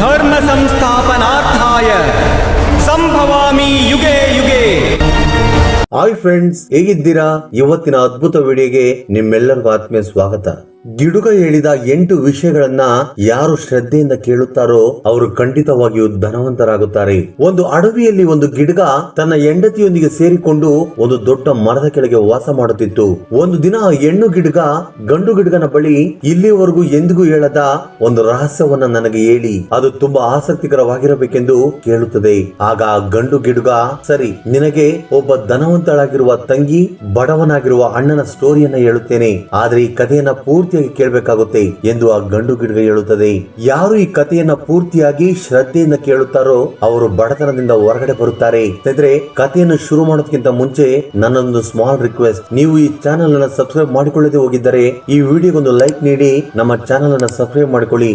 ಧರ್ಮ ಸಂಸ್ಥಾಪನಾರ್ಥಾಯ ಸಂಭವಾಮಿ ಯುಗೆ ಯುಗೆ. ಹಾಯ್ ಫ್ರೆಂಡ್ಸ್, ಹೇಗಿದ್ದೀರಾ? ಇವತ್ತಿನ ಅದ್ಭುತ ವಿಡಿಯೋಗೆ ನಿಮ್ಮೆಲ್ಲರಿಗೂ ಆತ್ಮೀಯ ಸ್ವಾಗತ. ಗಿಡುಗ ಹೇಳಿದ 8 ವಿಷಯಗಳನ್ನ ಯಾರು ಶ್ರದ್ಧೆಯಿಂದ ಕೇಳುತ್ತಾರೋ ಅವರು ಖಂಡಿತವಾಗಿಯೂ ಧನವಂತರಾಗುತ್ತಾರೆ. ಒಂದು ಅಡವಿಯಲ್ಲಿ ಒಂದು ಗಿಡುಗ ತನ್ನ ಹೆಂಡತಿಯೊಂದಿಗೆ ಸೇರಿಕೊಂಡು ಒಂದು ದೊಡ್ಡ ಮರದ ಕೆಳಗೆ ವಾಸ ಮಾಡುತ್ತಿತ್ತು. ಒಂದು ದಿನ ಹೆಣ್ಣು ಗಿಡುಗ ಗಂಡು ಗಿಡುಗನ ಬಳಿ ಇಲ್ಲಿವರೆಗೂ ಎಂದಿಗೂ ಹೇಳದ ಒಂದು ರಹಸ್ಯವನ್ನ ನನಗೆ ಹೇಳಿ, ಅದು ತುಂಬಾ ಆಸಕ್ತಿಕರವಾಗಿರಬೇಕೆಂದು ಕೇಳುತ್ತದೆ. ಆಗ ಗಂಡು ಗಿಡುಗ, ಸರಿ, ನಿನಗೆ ಒಬ್ಬ ಧನವಂತಳಾಗಿರುವ ತಂಗಿ, ಬಡವನಾಗಿರುವ ಅಣ್ಣನ ಸ್ಟೋರಿಯನ್ನ ಹೇಳುತ್ತೇನೆ, ಆದ್ರೆ ಈ ಕಥೆಯನ್ನ ಪೂರ್ತಿಯಾಗಿ ಕೇಳಬೇಕಾಗುತ್ತೆ ಎಂದು ಆ ಗಂಡು ಗಿಡುಗ ಹೇಳುತ್ತದೆ. ಯಾರು ಈ ಕಥೆಯನ್ನ ಪೂರ್ತಿಯಾಗಿ ಶ್ರದ್ಧೆಯಿಂದ ಕೇಳುತ್ತಾರೋ ಅವರು ಬಡತನದಿಂದ ಹೊರಗಡೆ ಬರುತ್ತಾರೆ. ಯಾಕಂದ್ರೆ ಕಥೆಯನ್ನು ಶುರು ಮಾಡೋದಕ್ಕಿಂತ ಮುಂಚೆ ನನ್ನೊಂದು ಸ್ಮಾಲ್ ರಿಕ್ವೆಸ್ಟ್, ನೀವು ಈ ಚಾನೆಲ್ ಅನ್ನ ಸಬ್ಸ್ಕ್ರೈಬ್ ಮಾಡಿಕೊಳ್ಳದೆ ಹೋಗಿದ್ದರೆ ಈ ವಿಡಿಯೋಗೊಂದು ಲೈಕ್ ನೀಡಿ ನಮ್ಮ ಚಾನೆಲ್ ಅನ್ನ ಸಬ್ಸ್ಕ್ರೈಬ್ ಮಾಡಿಕೊಳ್ಳಿ.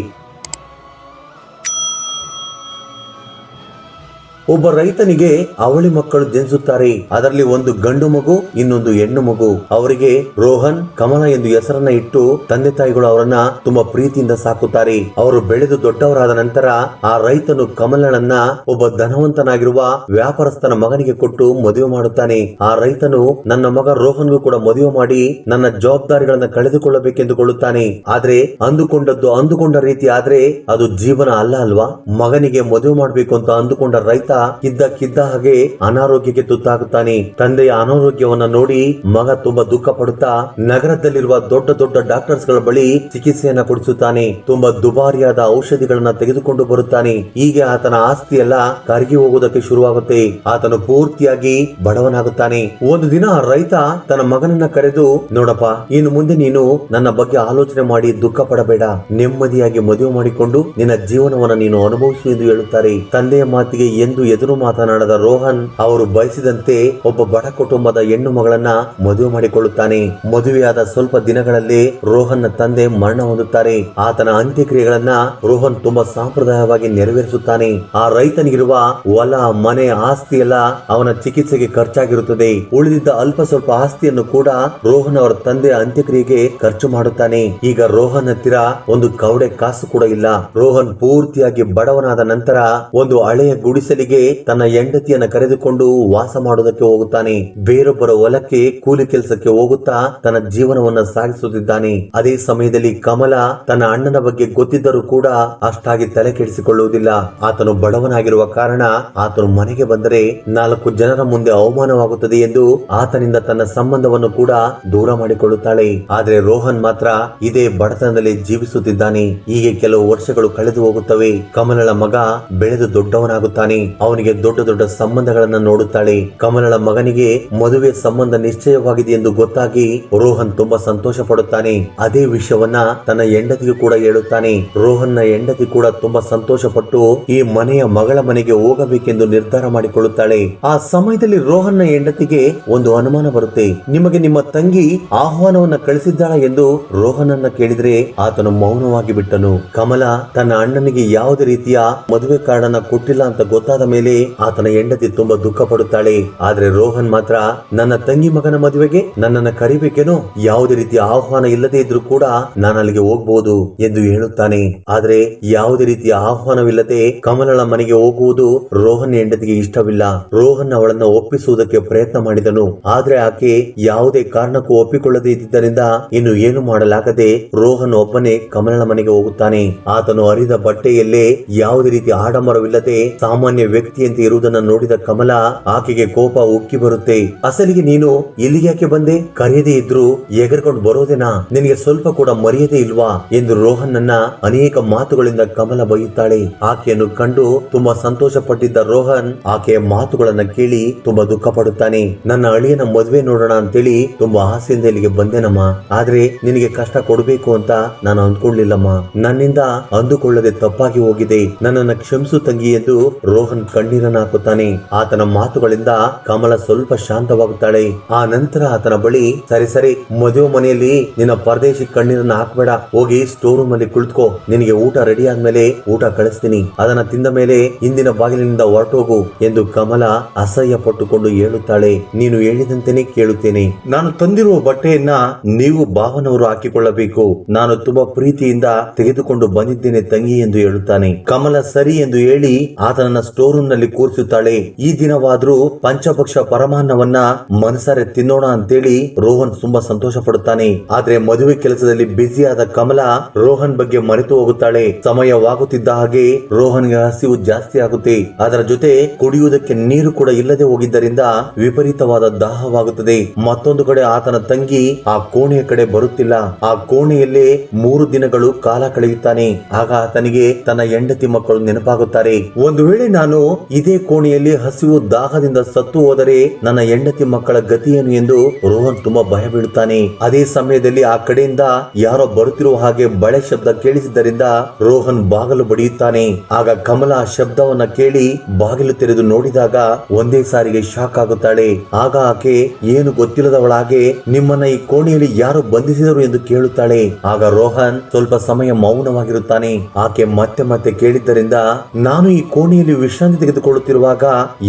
ಒಬ್ಬ ರೈತನಿಗೆ ಅವಳಿ ಮಕ್ಕಳು ಜನಿಸುತ್ತಾರೆ. ಅದರಲ್ಲಿ ಒಂದು ಗಂಡು ಮಗು, ಇನ್ನೊಂದು ಹೆಣ್ಣು ಮಗು. ಅವರಿಗೆ ರೋಹನ್, ಕಮಲ ಎಂದು ಹೆಸರನ್ನ ಇಟ್ಟು ತಂದೆ ತಾಯಿಗಳು ಅವರನ್ನ ತುಂಬಾ ಪ್ರೀತಿಯಿಂದ ಸಾಕುತ್ತಾರೆ. ಅವರು ಬೆಳೆದು ದೊಡ್ಡವರಾದ ನಂತರ ಆ ರೈತನು ಕಮಲನನ್ನ ಒಬ್ಬ ಧನವಂತನಾಗಿರುವ ವ್ಯಾಪಾರಸ್ಥನ ಮಗನಿಗೆ ಕೊಟ್ಟು ಮದುವೆ ಮಾಡುತ್ತಾನೆ. ಆ ರೈತನು ನನ್ನ ಮಗ ರೋಹನ್ಗೂ ಕೂಡ ಮದುವೆ ಮಾಡಿ ನನ್ನ ಜವಾಬ್ದಾರಿಗಳನ್ನ ಕಳೆದುಕೊಳ್ಳಬೇಕೆಂದುಕೊಳ್ಳುತ್ತಾನೆ. ಆದ್ರೆ ಅಂದುಕೊಂಡ ರೀತಿ ಆದ್ರೆ ಅದು ಜೀವನ ಅಲ್ಲ ಅಲ್ವಾ? ಮಗನಿಗೆ ಮದುವೆ ಮಾಡಬೇಕು ಅಂತ ಅಂದುಕೊಂಡ ರೈತ ಕಿದ್ದ ಹಾಗೆ ಅನಾರೋಗ್ಯಕ್ಕೆ ತುತ್ತಾಗುತ್ತಾನೆ. ತಂದೆಯ ಅನಾರೋಗ್ಯವನ್ನ ನೋಡಿ ಮಗ ತುಂಬಾ ದುಃಖ ಪಡುತ್ತಾ ನಗರದಲ್ಲಿರುವ ದೊಡ್ಡ ಡಾಕ್ಟರ್ಸ್ ಗಳ ಬಳಿ ಚಿಕಿತ್ಸೆಯನ್ನ ಕೊಡಿಸುತ್ತಾನೆ. ತುಂಬಾ ದುಬಾರಿಯಾದ ಔಷಧಿಗಳನ್ನ ತೆಗೆದುಕೊಂಡು ಬರುತ್ತಾನೆ. ಹೀಗೆ ಆತನ ಆಸ್ತಿ ಎಲ್ಲ ಕರಗಿ ಹೋಗುವುದಕ್ಕೆ ಶುರುವಾಗುತ್ತೆ. ಆತನು ಪೂರ್ತಿಯಾಗಿ ಬಡವನಾಗುತ್ತಾನೆ. ಒಂದು ದಿನ ರೈತ ತನ್ನ ಮಗನನ್ನ ಕರೆದು, ನೋಡಪ್ಪ, ಇನ್ನು ಮುಂದೆ ನೀನು ನನ್ನ ಬಗ್ಗೆ ಆಲೋಚನೆ ಮಾಡಿ ದುಃಖ ಪಡಬೇಡ, ನೆಮ್ಮದಿಯಾಗಿ ಮದುವೆ ಮಾಡಿಕೊಂಡು ನಿನ್ನ ಜೀವನವನ್ನ ನೀನು ಅನುಭವಿಸು ಎಂದು ಹೇಳುತ್ತಾರೆ. ತಂದೆಯ ಮಾತಿಗೆ ಎಂದು ಎದುರು ಮಾತನಾಡದ ರೋಹನ್ ಅವರು ಬಯಸಿದಂತೆ ಒಬ್ಬ ಬಡ ಕುಟುಂಬದ ಹೆಣ್ಣು ಮಗಳನ್ನ ಮದುವೆ ಮಾಡಿಕೊಳ್ಳುತ್ತಾನೆ. ಮದುವೆಯಾದ ಸ್ವಲ್ಪ ದಿನಗಳಲ್ಲೇ ರೋಹನ್ ನ ತಂದೆ ಮರಣ ಹೊಂದುತ್ತಾರೆ. ಆತನ ಅಂತ್ಯಕ್ರಿಯೆಗಳನ್ನ ರೋಹನ್ ತುಂಬಾ ಸಾಂಪ್ರದಾಯವಾಗಿ ನೆರವೇರಿಸುತ್ತಾನೆ. ಆ ರೈತನಿಗಿರುವ ಹೊಲ, ಮನೆ, ಆಸ್ತಿ ಎಲ್ಲ ಅವನ ಚಿಕಿತ್ಸೆಗೆ ಖರ್ಚಾಗಿರುತ್ತದೆ. ಉಳಿದಿದ್ದ ಅಲ್ಪ ಸ್ವಲ್ಪ ಆಸ್ತಿಯನ್ನು ಕೂಡ ರೋಹನ್ ಅವರ ತಂದೆ ಅಂತ್ಯಕ್ರಿಯೆಗೆ ಖರ್ಚು ಮಾಡುತ್ತಾನೆ. ಈಗ ರೋಹನ್ ಹತ್ತಿರ ಒಂದು ಕವಡೆ ಕಾಸು ಕೂಡ ಇಲ್ಲ. ರೋಹನ್ ಪೂರ್ತಿಯಾಗಿ ಬಡವನಾದ ನಂತರ ಒಂದು ಹಳೆಯ ಗುಡಿಸಲಿಗೆ ತನ್ನ ಹೆಂಡತಿಯನ್ನ ಕರೆದುಕೊಂಡು ವಾಸ ಮಾಡುವುದಕ್ಕೆ ಹೋಗುತ್ತಾನೆ. ಬೇರೊಬ್ಬರ ಹೊಲಕ್ಕೆ ಕೂಲಿ ಕೆಲಸಕ್ಕೆ ಹೋಗುತ್ತಾ ತನ್ನ ಜೀವನವನ್ನ ಸಾಗಿಸುತ್ತಿದ್ದಾನೆ. ಅದೇ ಸಮಯದಲ್ಲಿ ಕಮಲ ತನ್ನ ಅಣ್ಣನ ಬಗ್ಗೆ ಗೊತ್ತಿದ್ದರೂ ಕೂಡ ಅಷ್ಟಾಗಿ ತಲೆ ಕೆಡಿಸಿಕೊಳ್ಳುವುದಿಲ್ಲ. ಆತನು ಬಡವನಾಗಿರುವ ಕಾರಣ ಆತನು ಮನೆಗೆ ಬಂದರೆ 4 ಜನರ ಮುಂದೆ ಅವಮಾನವಾಗುತ್ತದೆ ಎಂದು ಆತನಿಂದ ತನ್ನ ಸಂಬಂಧವನ್ನು ಕೂಡ ದೂರ ಮಾಡಿಕೊಳ್ಳುತ್ತಾಳೆ. ಆದ್ರೆ ರೋಹನ್ ಮಾತ್ರ ಇದೇ ಬಡತನದಲ್ಲಿ ಜೀವಿಸುತ್ತಿದ್ದಾನೆ. ಹೀಗೆ ಕೆಲವು ವರ್ಷಗಳು ಕಳೆದು ಹೋಗುತ್ತವೆ. ಕಮಲಳ ಮಗ ಬೆಳೆದು ದೊಡ್ಡವನಾಗುತ್ತಾನೆ. ಅವನಿಗೆ ದೊಡ್ಡ ಸಂಬಂಧಗಳನ್ನ ನೋಡುತ್ತಾಳೆ. ಕಮಲಳ ಮಗನಿಗೆ ಮದುವೆ ಸಂಬಂಧ ನಿಶ್ಚಯವಾಗಿದೆ ಎಂದು ಗೊತ್ತಾಗಿ ರೋಹನ್ ತುಂಬಾ ಸಂತೋಷ ಪಡುತ್ತಾನೆ. ಅದೇ ವಿಷಯವನ್ನ ತನ್ನ ಹೆಂಡತಿಗೂ ಕೂಡ ಹೇಳುತ್ತಾನೆ. ರೋಹನ್ ನ ಹೆಂಡತಿ ಕೂಡ ತುಂಬಾ ಸಂತೋಷ ಪಟ್ಟು ಈ ಮನೆಯ ಮಗಳ ಮನೆಗೆ ಹೋಗಬೇಕೆಂದು ನಿರ್ಧಾರ ಮಾಡಿಕೊಳ್ಳುತ್ತಾಳೆ. ಆ ಸಮಯದಲ್ಲಿ ರೋಹನ್ ನ ಹೆಂಡತಿಗೆ ಒಂದು ಅನುಮಾನ ಬರುತ್ತೆ. ನಿಮಗೆ ನಿಮ್ಮ ತಂಗಿ ಆಹ್ವಾನವನ್ನ ಕಳಿಸಿದ್ದಾಳ ಎಂದು ರೋಹನ್ ಅನ್ನ ಕೇಳಿದ್ರೆ ಆತನು ಮೌನವಾಗಿ ಬಿಟ್ಟನು. ಕಮಲ ತನ್ನ ಅಣ್ಣನಿಗೆ ಯಾವುದೇ ರೀತಿಯ ಮದುವೆ ಕಾರ್ಡ್ ಅನ್ನ ಕೊಟ್ಟಿಲ್ಲ ಅಂತ ಗೊತ್ತಾದ ಮೇಲೆ ಆತನ ಹೆಂಡತಿ ತುಂಬಾ ದುಃಖ ಪಡುತ್ತಾಳೆ. ಆದ್ರೆ ರೋಹನ್ ಮಾತ್ರ ನನ್ನ ತಂಗಿ ಮಗನ ಮದುವೆಗೆ ನನ್ನನ್ನ ಕರಿಬೇಕೇನೋ, ಯಾವುದೇ ರೀತಿಯ ಆಹ್ವಾನ ಇಲ್ಲದೆ ಇದ್ರೂ ಕೂಡ ನಾನು ಅಲ್ಲಿಗೆ ಹೋಗಬಹುದು ಎಂದು ಹೇಳುತ್ತಾನೆ. ಆದ್ರೆ ಯಾವುದೇ ರೀತಿಯ ಆಹ್ವಾನವಿಲ್ಲದೆ ಕಮಲಳ ಮನೆಗೆ ಹೋಗುವುದು ರೋಹನ್ ಹೆಂಡತಿಗೆ ಇಷ್ಟವಿಲ್ಲ. ರೋಹನ್ ಅವಳನ್ನ ಒಪ್ಪಿಸುವುದಕ್ಕೆ ಪ್ರಯತ್ನ ಮಾಡಿದನು. ಆದ್ರೆ ಆಕೆ ಯಾವುದೇ ಕಾರಣಕ್ಕೂ ಒಪ್ಪಿಕೊಳ್ಳದೆ ಇದ್ದಿದ್ದರಿಂದ ಇನ್ನು ಏನು ಮಾಡಲಾಗದೆ ರೋಹನ್ ಒಬ್ಬನೇ ಕಮಲಳ ಮನೆಗೆ ಹೋಗುತ್ತಾನೆ. ಆತನು ಹರಿದ ಬಟ್ಟೆಯಲ್ಲೇ ಯಾವುದೇ ರೀತಿಯ ಆಡಂಬರವಿಲ್ಲದೆ ಸಾಮಾನ್ಯ ವ್ಯಕ್ತಿಯಂತೆ ಇರುವುದನ್ನು ನೋಡಿದ ಕಮಲ ಆಕೆಗೆ ಕೋಪ ಉಕ್ಕಿ ಬರುತ್ತೆ. ಅಸಲಿಗೆ ನೀನು ಇಲ್ಲಿಗೆ ಯಾಕೆ ಬಂದೆ? ಕರೆಯದೇ ಇದ್ರು ಎಗರ್ಕೊಂಡು ಬರೋದೇನಾ? ನಿನಗೆ ಸ್ವಲ್ಪ ಕೂಡ ಮರ್ಯಾದೆ ಇಲ್ವಾ ಎಂದು ರೋಹನ್ ನನ್ನ ಅನೇಕ ಮಾತುಗಳಿಂದ ಕಮಲ ಬೈಯುತ್ತಾಳೆ. ಆಕೆಯನ್ನು ಕಂಡು ತುಂಬಾ ಸಂತೋಷ ಪಟ್ಟಿದ್ದ ರೋಹನ್ ಆಕೆಯ ಮಾತುಗಳನ್ನ ಕೇಳಿ ತುಂಬಾ ದುಃಖ ಪಡುತ್ತಾನೆ. ನನ್ನ ಅಳಿಯನ ಮದುವೆ ನೋಡೋಣ ಅಂತೇಳಿ ತುಂಬಾ ಆಸೆಯಿಂದ ಇಲ್ಲಿಗೆ ಬಂದೇನಮ್ಮ, ಆದ್ರೆ ನಿನಗೆ ಕಷ್ಟ ಕೊಡಬೇಕು ಅಂತ ನಾನು ಅಂದ್ಕೊಳ್ಳಿಲ್ಲಮ್ಮ. ನನ್ನಿಂದ ಅಂದುಕೊಳ್ಳದೆ ತಪ್ಪಾಗಿ ಹೋಗಿದೆ, ನನ್ನನ್ನ ಕ್ಷಮಿಸು ತಂಗಿ ಎಂದು ರೋಹನ್ ಕಣ್ಣೀರನ್ನು ಹಾಕುತ್ತಾನೆ. ಆತನ ಮಾತುಗಳಿಂದ ಕಮಲ ಸ್ವಲ್ಪ ಶಾಂತವಾಗುತ್ತಾಳೆ. ಆ ನಂತರ ಆತನ ಬಳಿ ಸರಿ ಮದುವೆ ಮನೆಯಲ್ಲಿ ನಿನ್ನ ಪರದೇಶಿ ಕಣ್ಣೀರನ್ನ ಹಾಕ್ಬೇಡ, ಹೋಗಿ ಸ್ಟೋರ್ ರೂಮ್ ಅಲ್ಲಿ ಕುಳಿತುಕೋ, ನಿನಗೆ ಊಟ ರೆಡಿ ಆದ್ಮೇಲೆ ಊಟ ಕಳಿಸ್ತೀನಿ, ಅದನ್ನ ತಿಂದ ಮೇಲೆ ಹಿಂದಿನ ಬಾಗಿಲಿನಿಂದ ಹೊರಟೋಗು ಎಂದು ಕಮಲ ಅಸಹ್ಯ ಪಟ್ಟುಕೊಂಡು ಹೇಳುತ್ತಾಳೆ. ನೀನು ಹೇಳಿದಂತೆನೆ ಕೇಳುತ್ತೇನೆ. ನಾನು ತಂದಿರುವ ಬಟ್ಟೆಯನ್ನ ನೀವು ಭಾವನವರು ಹಾಕಿಕೊಳ್ಳಬೇಕು. ನಾನು ತುಂಬಾ ಪ್ರೀತಿಯಿಂದ ತೆಗೆದುಕೊಂಡು ಬಂದಿದ್ದೇನೆ ತಂಗಿ ಎಂದು ಹೇಳುತ್ತಾನೆ. ಕಮಲ ಸರಿ ಎಂದು ಹೇಳಿ ಆತನನ್ನ ಸ್ಟೋರ್ ರೂಮ್ ನಲ್ಲಿ ಕೂರಿಸುತ್ತಾಳೆ. ಈ ದಿನವಾದ್ರೂ ಪಂಚಭಕ್ಷ ಪರಮಾನ್ನವನ್ನ ಮನಸಾರೆ ತಿನ್ನೋಣ ಅಂತೇಳಿ ರೋಹನ್ ತುಂಬಾ ಸಂತೋಷ ಪಡುತ್ತಾನೆ. ಆದ್ರೆ ಮದುವೆ ಕೆಲಸದಲ್ಲಿ ಬ್ಯುಸಿಯಾದ ಕಮಲ ರೋಹನ್ ಬಗ್ಗೆ ಮರೆತು ಹೋಗುತ್ತಾಳೆ. ಸಮಯವಾಗುತ್ತಿದ್ದ ಹಾಗೆ ರೋಹನ್ಗೆ ಹಸಿವು ಜಾಸ್ತಿ ಆಗುತ್ತೆ. ಅದರ ಜೊತೆ ಕುಡಿಯುವುದಕ್ಕೆ ನೀರು ಕೂಡ ಇಲ್ಲದೆ ಹೋಗಿದ್ದರಿಂದ ವಿಪರೀತವಾದ ದಾಹವಾಗುತ್ತದೆ. ಮತ್ತೊಂದು ಕಡೆ ಆತನ ತಂಗಿ ಆ ಕೋಣೆಯ ಕಡೆ ಬರುತ್ತಿಲ್ಲ. ಆ ಕೋಣೆಯಲ್ಲೇ 3 ದಿನಗಳು ಕಾಲ ಕಳೆಯುತ್ತಾನೆ. ಆಗ ಆತನಿಗೆ ತನ್ನ ಹೆಂಡತಿ ಮಕ್ಕಳು ನೆನಪಾಗುತ್ತಾರೆ. ಒಂದು ವೇಳೆ ನಾನು ಇದೇ ಕೋಣೆಯಲ್ಲಿ ಹಸಿವು ದಾಹದಿಂದ ಸತ್ತು ಹೋದರೆ ನನ್ನ ಹೆಂಡತಿ ಮಕ್ಕಳ ಗತಿಯೇನು ಎಂದು ರೋಹನ್ ತುಂಬಾ ಭಯ ಬೀಳುತ್ತಾನೆ. ಅದೇ ಸಮಯದಲ್ಲಿ ಆ ಕಡೆಯಿಂದ ಯಾರೋ ಬರುತ್ತಿರುವ ಹಾಗೆ ಬಳೆ ಶಬ್ದ ಕೇಳಿಸಿದ್ದರಿಂದ ರೋಹನ್ ಬಾಗಿಲು ಬಡಿಯುತ್ತಾನೆ. ಆಗ ಕಮಲ ಆ ಶಬ್ದವನ್ನ ಕೇಳಿ ಬಾಗಿಲು ತೆರೆದು ನೋಡಿದಾಗ ಒಂದೇ ಸಾರಿಗೆ ಶಾಕ್ ಆಗುತ್ತಾಳೆ. ಆಗ ಆಕೆ ಏನು ಗೊತ್ತಿಲ್ಲದವಳಾಗೆ ನಿಮ್ಮನ್ನ ಈ ಕೋಣೆಯಲ್ಲಿ ಯಾರು ಬಂಧಿಸಿದರು ಎಂದು ಕೇಳುತ್ತಾಳೆ. ಆಗ ರೋಹನ್ ಸ್ವಲ್ಪ ಸಮಯ ಮೌನವಾಗಿರುತ್ತಾನೆ. ಆಕೆ ಮತ್ತೆ ಕೇಳಿದ್ದರಿಂದ ನಾನು ಈ ಕೋಣೆಯಲ್ಲಿ ವಿಶ್ರಾಂತಿ ತೆಗೆದುಕೊಳ್ಳುತ್ತಿರುವಾಗ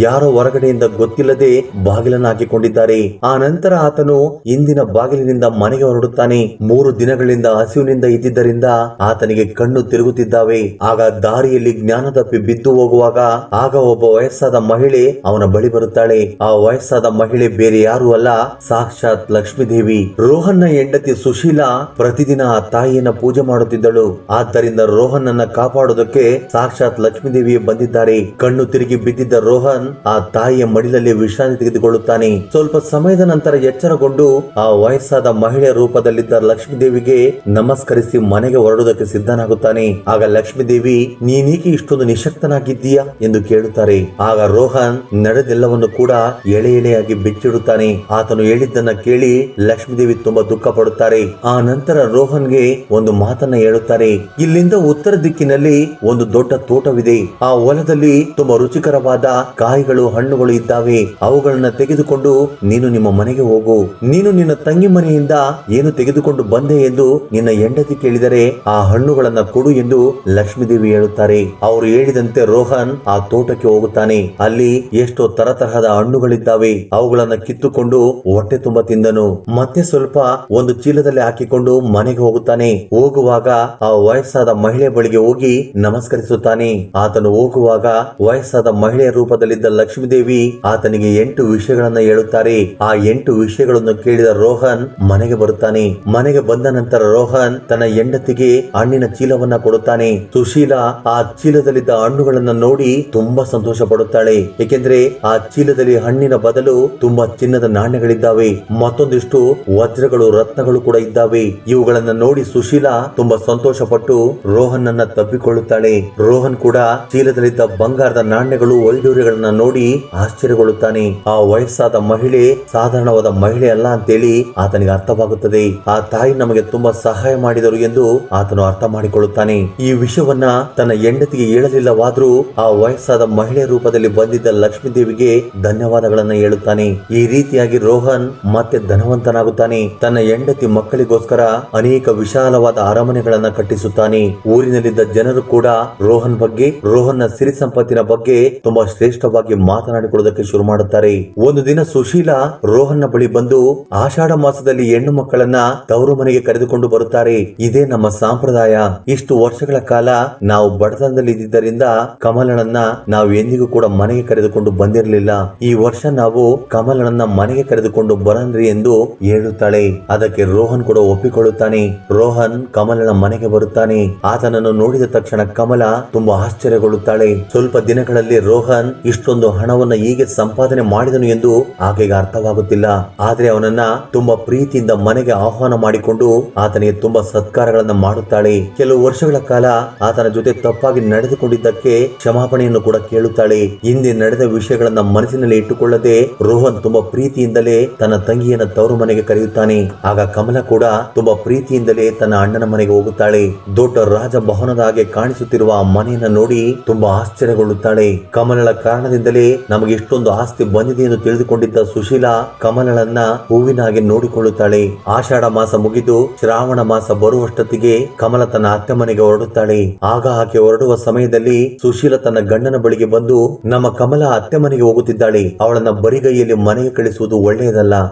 ಯಾರೋ ಹೊರಗಡೆಯಿಂದ ಗೊತ್ತಿಲ್ಲದೆ ಬಾಗಿಲನ್ನು ಹಾಕಿಕೊಂಡಿದ್ದಾರೆ. ಆ ನಂತರ ಆತನು ಹಿಂದಿನ ಬಾಗಿಲಿನಿಂದ ಮನೆಗೆ ಹೊರಡುತ್ತಾನೆ. 3 ದಿನಗಳಿಂದ ಹಸಿವಿನಿಂದ ಇದ್ದಿದ್ದರಿಂದ ಆತನಿಗೆ ಕಣ್ಣು ತಿರುಗುತ್ತಿದ್ದಾವೆ. ಆಗ ದಾರಿಯಲ್ಲಿ ಜ್ಞಾನದಪ್ಪಿ ಬಿದ್ದು ಹೋಗುವಾಗ ಆಗ ಒಬ್ಬ ವಯಸ್ಸಾದ ಮಹಿಳೆ ಅವನ ಬಳಿ ಬರುತ್ತಾಳೆ. ಆ ವಯಸ್ಸಾದ ಮಹಿಳೆ ಬೇರೆ ಯಾರು ಅಲ್ಲ, ಸಾಕ್ಷಾತ್ ಲಕ್ಷ್ಮೀದೇವಿ. ರೋಹನ್ನ ಹೆಂಡತಿ ಸುಶೀಲಾ ಪ್ರತಿದಿನ ಆ ತಾಯಿಯನ್ನ ಪೂಜೆ ಮಾಡುತ್ತಿದ್ದಳು. ಆದ್ದರಿಂದ ರೋಹನ್ ಅನ್ನ ಕಾಪಾಡೋದಕ್ಕೆ ಸಾಕ್ಷಾತ್ ಲಕ್ಷ್ಮೀದೇವಿಯೇ ಬಂದಿದ್ದಾರೆ. ಕಣ್ಣು ತಿರುಗಿ ಬಿದ್ದಿದ್ದ ರೋಹನ್ ಆ ತಾಯಿಯ ಮಡಿಲಲ್ಲಿ ವಿಶ್ರಾಂತಿ ತೆಗೆದುಕೊಳ್ಳುತ್ತಾನೆ. ಸ್ವಲ್ಪ ಸಮಯದ ನಂತರ ಎಚ್ಚರಗೊಂಡು ಆ ವಯಸ್ಸಾದ ಮಹಿಳೆಯ ರೂಪದಲ್ಲಿದ್ದ ಲಕ್ಷ್ಮೀದೇವಿಗೆ ನಮಸ್ಕರಿಸಿ ಮನೆಗೆ ಹೊರಡುವುದಕ್ಕೆ ಸಿದ್ಧನಾಗುತ್ತಾನೆ. ಆಗ ಲಕ್ಷ್ಮೀದೇವಿ ನೀನೀಗೆ ಇಷ್ಟೊಂದು ನಿಶಕ್ತನಾಗಿದ್ದೀಯಾ ಎಂದು ಕೇಳುತ್ತಾರೆ. ಆಗ ರೋಹನ್ ನಡೆದೆಲ್ಲವನ್ನು ಕೂಡ ಎಳೆಯಾಗಿ ಬಿಚ್ಚಿಡುತ್ತಾನೆ. ಆತನು ಹೇಳಿದ್ದನ್ನ ಕೇಳಿ ಲಕ್ಷ್ಮೀದೇವಿ ತುಂಬಾ ದುಃಖ ಪಡುತ್ತಾರೆ. ಆ ನಂತರ ರೋಹನ್ಗೆ ಒಂದು ಮಾತನ್ನ ಹೇಳುತ್ತಾರೆ. ಇಲ್ಲಿಂದ ಉತ್ತರ ದಿಕ್ಕಿನಲ್ಲಿ ಒಂದು ದೊಡ್ಡ ತೋಟವಿದೆ. ಆ ಹೊಲದಲ್ಲಿ ತುಂಬಾ ರುಚಿಕರವಾದ ಕಾಯಿಗಳು ಹಣ್ಣುಗಳು ಇದ್ದಾವೆ. ಅವುಗಳನ್ನ ತೆಗೆದುಕೊಂಡು ನೀನು ನಿಮ್ಮ ಮನೆಗೆ ಹೋಗು. ನೀನು ನಿನ್ನ ತಂಗಿ ಮನೆಯಿಂದ ಏನು ತೆಗೆದುಕೊಂಡು ಬಂದೆ ಎಂದು ನಿನ್ನ ಹೆಂಡತಿ ಕೇಳಿದರೆ ಆ ಹಣ್ಣುಗಳನ್ನ ಕೊಡು ಎಂದು ಲಕ್ಷ್ಮೀದೇವಿ ಹೇಳುತ್ತಾರೆ. ಅವರು ಹೇಳಿದಂತೆ ರೋಹನ್ ಆ ತೋಟಕ್ಕೆ ಹೋಗುತ್ತಾನೆ. ಅಲ್ಲಿ ಎಷ್ಟೋ ತರತರಹದ ಹಣ್ಣುಗಳಿದ್ದಾವೆ. ಅವುಗಳನ್ನ ಕಿತ್ತುಕೊಂಡು ಹೊಟ್ಟೆ ತುಂಬಾ ತಿಂದನು. ಮತ್ತೆ ಸ್ವಲ್ಪ ಒಂದು ಚೀಲದಲ್ಲಿ ಹಾಕಿಕೊಂಡು ಮನೆಗೆ ಹೋಗುತ್ತಾನೆ. ಹೋಗುವಾಗ ಆ ವಯಸ್ಸಾದ ಮಹಿಳೆ ಬಳಿಗೆ ಹೋಗಿ ನಮಸ್ಕರಿಸುತ್ತಾನೆ. ಆತನು ಹೋಗುವಾಗ ವಯಸ್ಸಾದ ಮಹಿಳೆಯ ರೂಪದಲ್ಲಿದ್ದ ಲಕ್ಷ್ಮೀದೇವಿ ಆತನಿಗೆ 8 ವಿಷಯಗಳನ್ನ ಹೇಳುತ್ತಾರೆ. ಆ 8 ವಿಷಯಗಳನ್ನು ಕೇಳಿದ ರೋಹನ್ ಮನೆಗೆ ಬರುತ್ತಾನೆ. ಮನೆಗೆ ಬಂದ ನಂತರ ರೋಹನ್ ತನ್ನ ಹೆಂಡತಿಗೆ ಹಣ್ಣಿನ ಚೀಲವನ್ನ ಕೊಡುತ್ತಾನೆ. ಸುಶೀಲಾ ಆ ಚೀಲದಲ್ಲಿದ್ದ ಹಣ್ಣುಗಳನ್ನ ನೋಡಿ ತುಂಬಾ ಸಂತೋಷ ಪಡುತ್ತಾಳೆ. ಏಕೆಂದ್ರೆ ಆ ಚೀಲದಲ್ಲಿ ಹಣ್ಣಿನ ಬದಲು ತುಂಬಾ ಚಿನ್ನದ ನಾಣ್ಯಗಳಿದ್ದಾವೆ. ಮತ್ತೊಂದಿಷ್ಟು ವಜ್ರಗಳು ರತ್ನಗಳು ಕೂಡ ಇದ್ದಾವೆ. ಇವುಗಳನ್ನ ನೋಡಿ ಸುಶೀಲಾ ತುಂಬಾ ಸಂತೋಷ ಪಟ್ಟು ರೋಹನ್ ಅನ್ನ ತಬ್ಬಿಕೊಳ್ಳುತ್ತಾಳೆ. ರೋಹನ್ ಕೂಡ ಚೀಲದಲ್ಲಿದ್ದ ಬಂಗಾರದ ನಾಣ್ಯಗಳು ವೈಡೂರ್ಯಗಳನ್ನ ನೋಡಿ ಆಶ್ಚರ್ಯಗೊಳ್ಳುತ್ತಾನೆ. ಆ ವಯಸ್ಸಾದ ಮಹಿಳೆ ಸಾಧಾರಣವಾದ ಮಹಿಳೆ ಅಲ್ಲ ಅಂತೇಳಿ ಆತನಿಗೆ ಅರ್ಥವಾಗುತ್ತದೆ. ಆ ತಾಯಿ ನಮಗೆ ತುಂಬಾ ಸಹಾಯ ಮಾಡಿದರು ಎಂದು ಆತನು ಅರ್ಥ ಮಾಡಿಕೊಳ್ಳುತ್ತಾನೆ. ಈ ವಿಷಯವನ್ನ ತನ್ನ ಹೆಂಡತಿಗೆ ಹೇಳಲಿಲ್ಲವಾದ್ರೂ ಆ ವಯಸ್ಸಾದ ಮಹಿಳೆ ರೂಪದಲ್ಲಿ ಬಂದಿದ್ದ ಲಕ್ಷ್ಮೀದೇವಿಗೆ ಧನ್ಯವಾದಗಳನ್ನ ಹೇಳುತ್ತಾನೆ. ಈ ರೀತಿಯಾಗಿ ರೋಹನ್ ಮತ್ತೆ ಧನವಂತನಾಗುತ್ತಾನೆ. ತನ್ನ ಹೆಂಡತಿ ಮಕ್ಕಳಿಗೋಸ್ಕರ ಅನೇಕ ವಿಶಾಲವಾದ ಅರಮನೆಗಳನ್ನ ಕಟ್ಟಿಸುತ್ತಾನೆ. ಊರಿನಲ್ಲಿದ್ದ ಜನರು ಕೂಡ ರೋಹನ್ ಬಗ್ಗೆ, ರೋಹನ್ನ ಸಿರಿ ಸಂಪತ್ತಿನ ಬಗ್ಗೆ ತುಂಬಾ ಶ್ರೇಷ್ಠವಾಗಿ ಮಾತನಾಡಿಕೊಳ್ಳುವುದಕ್ಕೆ ಶುರು ಮಾಡುತ್ತಾರೆ. ಒಂದು ದಿನ ಸುಶೀಲಾ ರೋಹನ್ನ ಬಳಿ ಬಂದು ಆಷಾಢ ಮಾಸದಲ್ಲಿ ಹೆಣ್ಣು ಮಕ್ಕಳನ್ನ ತವರು ಮನೆಗೆ ಕರೆದುಕೊಂಡು ಬರುತ್ತಾರೆ. ಇದೇ ನಮ್ಮ ಸಂಪ್ರದಾಯ. ಇಷ್ಟು ವರ್ಷಗಳ ಕಾಲ ನಾವು ಬಡತನದಲ್ಲಿ ಇದ್ದಿದ್ದರಿಂದ ಕಮಲನನ್ನ ನಾವು ಎಂದಿಗೂ ಕೂಡ ಮನೆಗೆ ಕರೆದುಕೊಂಡು ಬಂದಿರಲಿಲ್ಲ. ಈ ವರ್ಷ ನಾವು ಕಮಲನನ್ನ ಮನೆಗೆ ಕರೆದುಕೊಂಡು ಬರನ್ರಿ ಎಂದು ಹೇಳುತ್ತಾಳೆ. ಅದಕ್ಕೆ ರೋಹನ್ ಕೂಡ ಒಪ್ಪಿಕೊಳ್ಳುತ್ತಾನೆ. ರೋಹನ್ ಕಮಲನ ಮನೆಗೆ ಬರುತ್ತಾನೆ. ಆತನನ್ನು ನೋಡಿದ ತಕ್ಷಣ ಕಮಲ ತುಂಬಾ ಆಶ್ಚರ್ಯಗೊಳ್ಳುತ್ತಾಳೆ. ಸ್ವಲ್ಪ ದಿನಗಳಲ್ಲಿ ರೋಹನ್ ಇಷ್ಟೊಂದು ಹಣವನ್ನ ಹೀಗೆ ಸಂಪಾದನೆ ಮಾಡಿದನು ಎಂದು ಆಕೆಗೆ ಅರ್ಥವಾಗುತ್ತಿಲ್ಲ. ಆದ್ರೆ ಅವನನ್ನ ತುಂಬಾ ಪ್ರೀತಿಯಿಂದ ಮನೆಗೆ ಆಹ್ವಾನ ಮಾಡಿಕೊಂಡು ಆತನಿಗೆ ತುಂಬಾ ಸತ್ಕಾರಗಳನ್ನ ಮಾಡುತ್ತಾಳೆ. ಕೆಲವು ವರ್ಷಗಳ ಕಾಲ ಆತನ ಜೊತೆ ತಪ್ಪಾಗಿ ನಡೆದುಕೊಂಡಿದ್ದಕ್ಕೆ ಕ್ಷಮಾಪಣೆಯನ್ನು ಕೂಡ ಕೇಳುತ್ತಾಳೆ. ಹಿಂದೆ ನಡೆದ ವಿಷಯಗಳನ್ನ ಮನಸ್ಸಿನಲ್ಲಿ ಇಟ್ಟುಕೊಳ್ಳದೆ ರೋಹನ್ ತುಂಬಾ ಪ್ರೀತಿಯಿಂದಲೇ ತನ್ನ ತಂಗಿಯನ್ನ ತವರು ಮನೆಗೆ ಕರೆಯುತ್ತಾನೆ. ಆಗ ಕಮಲ ಕೂಡ ತುಂಬಾ ಪ್ರೀತಿಯಿಂದಲೇ ತನ್ನ ಅಣ್ಣನ ಮನೆಗೆ ಹೋಗುತ್ತಾಳೆ. ದೊಡ್ಡ ರಾಜಭವನದ ಹಾಗೆ ಕಾಣಿಸುತ್ತಿರುವ ಆ ಮನೆಯನ್ನ ನೋಡಿ ತುಂಬಾ ಆಶ್ಚರ್ಯಗೊಳ್ಳುತ್ತಾಳೆ. ಹೇಳುತ್ತಾಳೆ. ಕಮಲಳ ಕಾರಣದಿಂದಲೇ ನಮಗೆ ಇಷ್ಟೊಂದು ಆಸ್ತಿ ಬಂದಿದೆ ಎಂದು ತಿಳಿದುಕೊಂಡಿದ್ದ ಸುಶೀಲಾ ಕಮಲಳನ್ನ ಹೂವಿನಾಗಿ ನೋಡಿಕೊಳ್ಳುತ್ತಾಳೆ. ಆಷಾಢ ಮಾಸ ಮುಗಿದು ಶ್ರಾವಣ ಮಾಸ ಬರುವಷ್ಟೊತ್ತಿಗೆ ಕಮಲ ತನ್ನ ಅತ್ತೆ ಮನೆಗೆ ಹೊರಡುತ್ತಾಳೆ. ಆಗ ಆಕೆ ಹೊರಡುವ ಸಮಯದಲ್ಲಿ ಸುಶೀಲ ತನ್ನ ಗಂಡನ ಬಳಿಗೆ ಬಂದು, ನಮ್ಮ ಕಮಲ ಅತ್ತೆ ಮನೆಗೆ ಹೋಗುತ್ತಿದ್ದಾಳೆ, ಅವಳನ್ನ ಬರಿಗೈಯಲ್ಲಿ ಮನೆಗೆ ಕಳಿಸುವುದು ಒಳ್ಳೆಯದಲ್ಲ,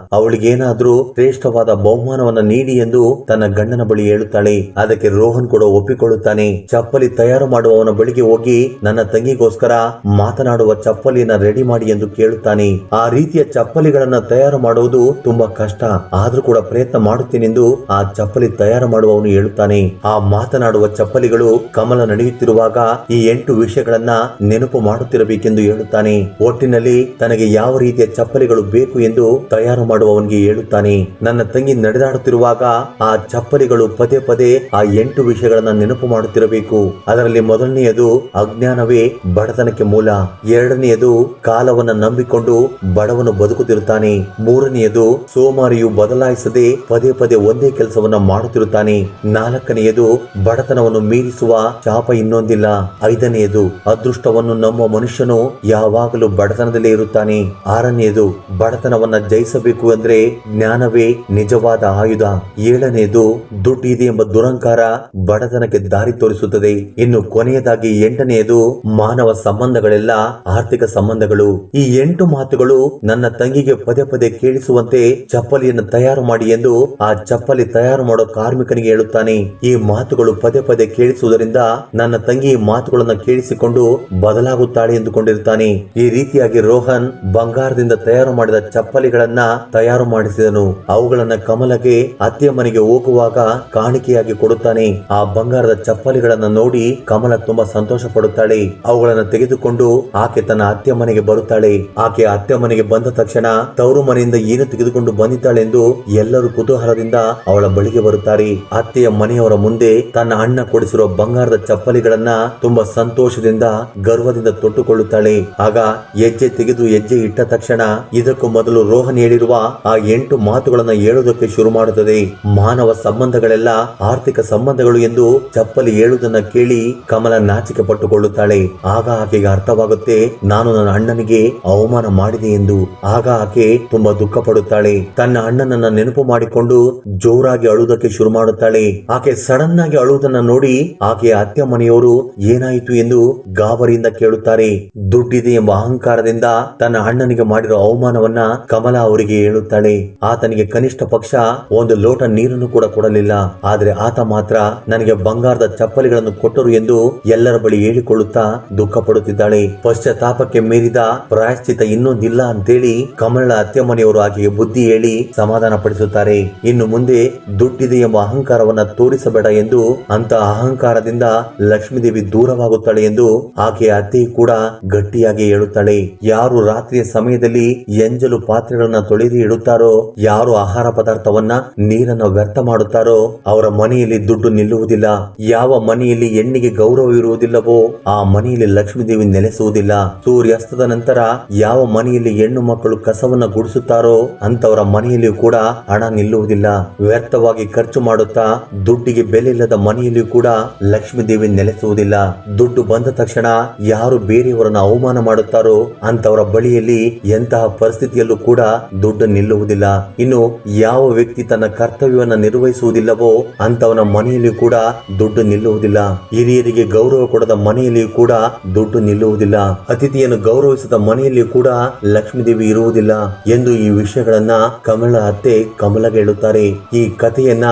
ಅವಳಿಗೆ ಏನಾದ್ರೂ ಶ್ರೇಷ್ಠವಾದ ಬಹುಮಾನವನ್ನ ನೀಡಿ ಎಂದು ತನ್ನ ಗಂಡನ ಬಳಿ ಹೇಳುತ್ತಾಳೆ. ಅದಕ್ಕೆ ರೋಹನ್ ಕೂಡ ಒಪ್ಪಿಕೊಳ್ಳುತ್ತಾನೆ. ಚಪ್ಪಲಿ ತಯಾರು ಮಾಡುವವನ ಬಳಿಗೆ ಹೋಗಿ ನನ್ನ ತಂಗಿಗೋಸ್ಕರ ಮಾತನಾಡುವ ಚಪ್ಪಲಿಯನ್ನ ರೆಡಿ ಮಾಡಿ ಎಂದು ಕೇಳುತ್ತಾನೆ. ಆ ರೀತಿಯ ಚಪ್ಪಲಿಗಳನ್ನ ತಯಾರು ಮಾಡುವುದು ತುಂಬಾ ಕಷ್ಟ, ಆದ್ರೂ ಕೂಡ ಪ್ರಯತ್ನ ಮಾಡುತ್ತೇನೆಂದು ಆ ಚಪ್ಪಲಿ ತಯಾರು ಮಾಡುವವನು ಹೇಳುತ್ತಾನೆ. ಆ ಮಾತನಾಡುವ ಚಪ್ಪಲಿಗಳು ಕಮಲ ನಡೆಯುತ್ತಿರುವಾಗ ಈ 8 ವಿಷಯಗಳನ್ನ ನೆನಪು ಮಾಡುತ್ತಿರಬೇಕೆಂದು ಹೇಳುತ್ತಾನೆ. ಒಟ್ಟಿನಲ್ಲಿ ತನಗೆ ಯಾವ ರೀತಿಯ ಚಪ್ಪಲಿಗಳು ಬೇಕು ಎಂದು ತಯಾರು ಮಾಡುವವನಿಗೆ ಹೇಳುತ್ತಾನೆ. ನನ್ನ ತಂಗಿ ನಡೆದಾಡುತ್ತಿರುವಾಗ ಆ ಚಪ್ಪಲಿಗಳು ಪದೇ ಪದೇ ಆ 8 ವಿಷಯಗಳನ್ನ ನೆನಪು ಮಾಡುತ್ತಿರಬೇಕು. ಅದರಲ್ಲಿ ಮೊದಲನೆಯದು ಅಜ್ಞಾನವೇ ಬಡತನಕ್ಕೆ ಮೂಲ, ಎರಡನೆಯದು ಕಾಲವನ್ನ ನಂಬಿಕೊಂಡು ಬಡವನು ಬದುಕುತ್ತಿರುತ್ತಾನೆ, ಮೂರನೆಯದು ಸೋಮಾರಿಯು ಬದಲಾಯಿಸದೆ ಪದೇ ಪದೇ ಒಂದೇ ಕೆಲಸವನ್ನ ಮಾಡುತ್ತಿರುತ್ತಾನೆ, ನಾಲ್ಕನೆಯದು ಬಡತನವನ್ನು ಮೀರಿಸುವ ಶಾಪ ಇನ್ನೊಂದಿಲ್ಲ, ಐದನೆಯದು ಅದೃಷ್ಟವನ್ನು ನಂಬುವ ಮನುಷ್ಯನು ಯಾವಾಗಲೂ ಬಡತನದಲ್ಲೇ ಇರುತ್ತಾನೆ, ಆರನೆಯದು ಬಡತನವನ್ನ ಜಯಿಸಬೇಕು ಅಂದ್ರೆ ಜ್ಞಾನವೇ ನಿಜವಾದ ಆಯುಧ, ಏಳನೆಯದು ದುಡ್ಡು ಇದೆ ಎಂಬ ದುರಂಕಾರ ಬಡತನಕ್ಕೆ ದಾರಿ ತೋರಿಸುತ್ತದೆ, ಇನ್ನು ಕೊನೆಯದಾಗಿ 8ನೆಯದು ಮಾನವ ಸಂಬಂಧಗಳೆಲ್ಲ ಆರ್ಥಿಕ ಸಂಬಂಧಗಳು. ಈ 8 ಮಾತುಗಳು ನನ್ನ ತಂಗಿಗೆ ಪದೇ ಪದೇ ಕೇಳಿಸುವಂತೆ ಚಪ್ಪಲಿಯನ್ನು ತಯಾರು ಮಾಡಿ ಎಂದು ಆ ಚಪ್ಪಲಿ ತಯಾರು ಮಾಡೋ ಕಾರ್ಮಿಕನಿಗೆ ಹೇಳುತ್ತಾನೆ. ಈ ಮಾತುಗಳು ಪದೇ ಪದೇ ಕೇಳಿಸುವುದರಿಂದ ನನ್ನ ತಂಗಿ ಈ ಮಾತುಗಳನ್ನು ಕೇಳಿಸಿಕೊಂಡು ಬದಲಾಗುತ್ತಾಳೆ ಎಂದುಕೊಂಡಿರುತ್ತಾನೆ. ಈ ರೀತಿಯಾಗಿ ರೋಹನ್ ಬಂಗಾರದಿಂದ ತಯಾರು ಮಾಡಿದ ಚಪ್ಪಲಿಗಳನ್ನ ತಯಾರು ಮಾಡಿಸಿದನು. ಅವುಗಳನ್ನ ಕಮಲಗೆ ಅತ್ತೆಯ ಮನೆಗೆ ಹೋಗುವಾಗ ಕಾಣಿಕೆಯಾಗಿ ಕೊಡುತ್ತಾನೆ. ಆ ಬಂಗಾರದ ಚಪ್ಪಲಿಗಳನ್ನ ನೋಡಿ ಕಮಲ ತುಂಬಾ ಸಂತೋಷ ಪಡುತ್ತಾಳೆ. ಅವುಗಳನ್ನ ತೆಗೆದುಕೊಂಡು ಆಕೆ ತನ್ನ ಅತ್ತೆಯ ಮನೆಗೆ ಬರುತ್ತಾಳೆ. ಆಕೆ ಅತ್ತೆ ಮನೆಗೆ ಬಂದ ತಕ್ಷಣ ತವರು ಮನೆಯಿಂದ ಏನು ತೆಗೆದುಕೊಂಡು ಬಂದಿದ್ದಾಳೆಂದು ಎಲ್ಲರೂ ಕುತೂಹಲದಿಂದ ಅವಳ ಬಳಿಗೆ ಬರುತ್ತಾರೆ. ಅತ್ತೆಯ ಮನೆಯವರ ಮುಂದೆ ತನ್ನ ಅಣ್ಣ ಕೊಡಿಸಿರುವ ಬಂಗಾರದ ಚಪ್ಪಲಿಗಳನ್ನ ತುಂಬಾ ಸಂತೋಷದಿಂದ ಗರ್ವದಿಂದ ತೊಟ್ಟುಕೊಳ್ಳುತ್ತಾಳೆ. ಆಗ ಹೆಜ್ಜೆ ತೆಗೆದು ಹೆಜ್ಜೆ ಇಟ್ಟ ತಕ್ಷಣ ಇದಕ್ಕೂ ಮೊದಲು ರೋಹನ್ ಹೇಳಿರುವ ಆ 8 ಮಾತುಗಳನ್ನ ಹೇಳುವುದಕ್ಕೆ ಶುರು ಮಾಡುತ್ತದೆ. ಮಾನವ ಸಂಬಂಧಗಳೆಲ್ಲ ಆರ್ಥಿಕ ಸಂಬಂಧಗಳು ಎಂದು ಚಪ್ಪಲಿ ಹೇಳುವುದನ್ನ ಕೇಳಿ ಕಮಲ ನಾಚಿಕೆ ಪಟ್ಟುಕೊಳ್ಳುತ್ತಾಳೆ. ಆಗ ಆಕೆಗೆ ಅರ್ಥವಾಗುತ್ತೆ, ನಾನು ನನ್ನ ಅಣ್ಣನಿಗೆ ಅವಮಾನ ಮಾಡಿದೆ ಎಂದು. ಆಗ ಆಕೆ ತುಂಬಾ ದುಃಖ ಪಡುತ್ತಾಳೆ. ತನ್ನ ಅಣ್ಣನನ್ನ ನೆನಪು ಮಾಡಿಕೊಂಡು ಜೋರಾಗಿ ಅಳುವುದಕ್ಕೆ ಶುರು ಮಾಡುತ್ತಾಳೆ. ಆಕೆ ಸಡನ್ ಆಗಿ ಅಳುವುದನ್ನ ನೋಡಿ ಆಕೆಯ ಅತ್ತೆ ಮನೆಯವರು ಏನಾಯಿತು ಎಂದು ಗಾಬರಿಯಿಂದ ಕೇಳುತ್ತಾರೆ. ದುಡ್ಡಿದೆ ಎಂಬ ಅಹಂಕಾರದಿಂದ ತನ್ನ ಅಣ್ಣನಿಗೆ ಮಾಡಿರೋ ಅವಮಾನವನ್ನ ಕಮಲ ಅವರಿಗೆ ಹೇಳುತ್ತಾಳೆ. ಆತನಿಗೆ ಕನಿಷ್ಠ ಪಕ್ಷ ಒಂದು ಲೋಟ ನೀರನ್ನು ಕೂಡ ಕೊಡಲಿಲ್ಲ, ಆದ್ರೆ ಆತ ಮಾತ್ರ ನನಗೆ ಬಂಗಾರದ ಚಪ್ಪಲಿಗಳನ್ನು ಕೊಟ್ಟರು ಎಂದು ಎಲ್ಲರ ಬಳಿ ಹೇಳಿಕೊಳ್ಳುತ್ತಾ ದುಃಖ ಪಡುತ್ತಿದ್ದಾಳೆ. ಪಶ್ಚಾತ್ತಾಪಕ್ಕೆ ಮೀರಿದ ಪ್ರಾಯಶ್ಚಿತ ಇನ್ನೊಂದಿಲ್ಲ ಅಂತೇಳಿ ಕಮಲ ಅತ್ತೆ ಮನೆಯವರು ಆಕೆಗೆ ಬುದ್ಧಿ ಹೇಳಿ ಸಮಾಧಾನ ಪಡಿಸುತ್ತಾರೆ. ಇನ್ನು ಮುಂದೆ ದುಡ್ಡಿದೆ ಎಂಬ ಅಹಂಕಾರವನ್ನ ತೋರಿಸಬೇಡ ಎಂದು, ಅಂತ ಅಹಂಕಾರದಿಂದ ಲಕ್ಷ್ಮೀದೇವಿ ದೂರವಾಗುತ್ತಾಳೆ ಎಂದು ಆಕೆಯ ಅತ್ತೆ ಕೂಡ ಗಟ್ಟಿಯಾಗಿ ಹೇಳುತ್ತಾಳೆ. ಯಾರು ರಾತ್ರಿಯ ಸಮಯದಲ್ಲಿ ಎಂಜಲು ಪಾತ್ರೆಗಳನ್ನ ತೊಳೆದು ಇಡುತ್ತಾರೋ, ಯಾರು ಆಹಾರ ಪದಾರ್ಥವನ್ನ ನೀರನ್ನ ವ್ಯರ್ಥ ಮಾಡುತ್ತಾರೋ ಅವರ ಮನೆಯಲ್ಲಿ ದುಡ್ಡು ನಿಲ್ಲುವುದಿಲ್ಲ. ಯಾವ ಮನೆಯಲ್ಲಿ ಹೆಣ್ಣಿಗೆ ಗೌರವ ಇರುವುದಿಲ್ಲವೋ ಆ ಮನೆಯಲ್ಲಿ ಲಕ್ಷ್ಮೀದೇವಿ ನೆಲೆಸುವುದಿಲ್ಲ. ಸೂರ್ಯಾಸ್ತದ ನಂತರ ಯಾವ ಮನೆಯಲ್ಲಿ ಹೆಣ್ಣು ಮಕ್ಕಳು ಕಸವನ್ನ ಗುಡಿಸುತ್ತಾರೋ ಅಂತವರ ಮನೆಯಲ್ಲಿಯೂ ಕೂಡ ಹಣ ನಿಲ್ಲುವುದಿಲ್ಲ. ವ್ಯರ್ಥವಾಗಿ ಖರ್ಚು ಮಾಡುತ್ತಾ ದುಡ್ಡಿಗೆ ಬೆಲೆ ಇಲ್ಲದ ಮನೆಯಲ್ಲಿಯೂ ಕೂಡ ಲಕ್ಷ್ಮೀದೇವಿ ನೆಲೆಸುವುದಿಲ್ಲ. ದುಡ್ಡು ಬಂದ ತಕ್ಷಣ ಯಾರು ಬೇರೆಯವರನ್ನ ಅವಮಾನ ಮಾಡುತ್ತಾರೋ ಅಂತವರ ಬಳಿಯಲ್ಲಿ ಎಂತಹ ಪರಿಸ್ಥಿತಿಯಲ್ಲೂ ಕೂಡ ದುಡ್ಡು ನಿಲ್ಲುವುದಿಲ್ಲ. ಇನ್ನು ಯಾವ ವ್ಯಕ್ತಿ ತನ್ನ ಕರ್ತವ್ಯವನ್ನ ನಿರ್ವಹಿಸುವುದಿಲ್ಲವೋ ಅಂತವನ ಮನೆಯಲ್ಲಿಯೂ ಕೂಡ ದುಡ್ಡು ನಿಲ್ಲುವುದಿಲ್ಲ. ಹಿರಿಯರಿಗೆ ಗೌರವ ಕೊಡದ ಮನೆಯಲ್ಲಿಯೂ ಕೂಡ ದುಡ್ಡು ನಿಲ್ಲುವುದಿಲ್ಲ. ಅತಿಥಿಯನ್ನು ಗೌರವಿಸದ ಮನೆಯಲ್ಲಿಯೂ ಕೂಡ ಲಕ್ಷ್ಮೀದೇವಿ ಇರುವುದಿಲ್ಲ ಎಂದು ಈ ವಿಷಯಗಳನ್ನ ಕಮಲ ಅತ್ತೆ ಕಮಲಗೆ ಹೇಳುತ್ತಾರೆ. ಈ ಕಥೆಯನ್ನ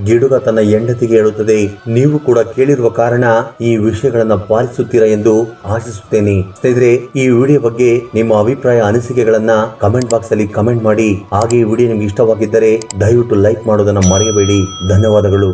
ಗಿಡುಗ ತನ್ನ ಹೆಂಡತಿಗೆ ಹೇಳುತ್ತದೆ. ನೀವು ಕೂಡ ಕೇಳಿರುವ ಕಾರಣ ಈ ವಿಷಯಗಳನ್ನ ಪಾಲಿಸುತ್ತೀರಾ ಎಂದು ಆಶಿಸುತ್ತೇನೆ. ಸ್ನೇಹಿತರೆ, ಈ ವಿಡಿಯೋ ಬಗ್ಗೆ ನಿಮ್ಮ ಅಭಿಪ್ರಾಯ ಅನಿಸಿಕೆಗಳನ್ನ ಕಮೆಂಟ್ ಬಾಕ್ಸ್ ಅಲ್ಲಿ ಕಮೆಂಟ್ ಮಾಡಿ. ಹಾಗೆ ಈ ವಿಡಿಯೋ ನಿಮ್ಗೆ ಇಷ್ಟವಾಗಿದ್ದರೆ ದಯವಿಟ್ಟು ಲೈಕ್ ಮಾಡೋದನ್ನ ಮರೆಯಬೇಡಿ. ಧನ್ಯವಾದಗಳು.